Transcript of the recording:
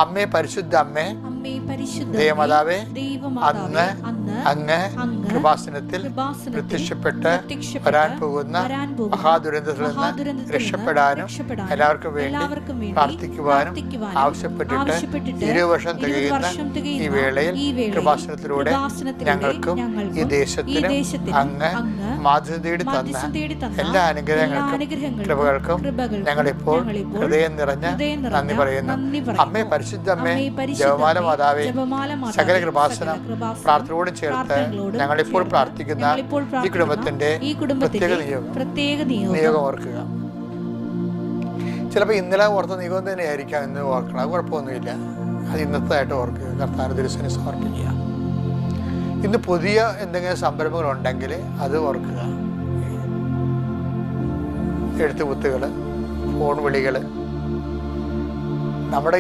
അമ്മേ പരിശുദ്ധ അമ്മേ ദേവമാതാവേ, അന്ന് അങ്ങ് കൃപാസനത്തിൽ പ്രത്യക്ഷപ്പെട്ട് വരാൻ പോകുന്ന മഹാദുരന്തത്തിൽ നിന്ന് രക്ഷപ്പെടാനും എല്ലാവർക്കും വേണ്ടി പ്രാർത്ഥിക്കുവാനും ആവശ്യപ്പെട്ടിട്ട് 20 വർഷം തികയുന്ന ഈ വേളയിൽ കൃപാസനത്തിലൂടെ ഞങ്ങൾക്കും ഈ ദേശത്തിനും അങ്ങ് മാതൃ തേടി തന്ന എല്ലാ അനുഗ്രഹങ്ങൾക്കും കൃപകൾക്കും ഞങ്ങളിപ്പോൾ ഹൃദയം നിറഞ്ഞ നന്ദി പറയുന്നു. അമ്മേ പരിശുദ്ധ അമ്മേ ജപമാല മാതാവേ, സകല കൃപാസനം പ്രാർത്ഥനയോടും ചേർത്ത് ഞങ്ങളിപ്പോൾ പ്രാർത്ഥിക്കുന്ന ഈ കുടുംബത്തിന്റെ പ്രത്യേക നിയോഗം ഓർക്കുക. ചിലപ്പോൾ ഇന്നലെ ഓർത്ത നിയോഗം തന്നെയായിരിക്കാം ഇന്ന് ഓർക്കണം. അത് കുഴപ്പമൊന്നുമില്ല. അത് ഇന്നത്തേതായിട്ട് ഓർക്കുക. കർത്താവിന്റെ തിരുസന്നിധിയിൽ സമർപ്പിക്കുക. ഇന്ന് പുതിയ എന്തെങ്കിലും സംരംഭങ്ങൾ ഉണ്ടെങ്കിൽ അത് ഓർക്കുക. എഴുത്തുകുത്തുകൾ, ഫോൺ വിളികൾ, നമ്മുടെ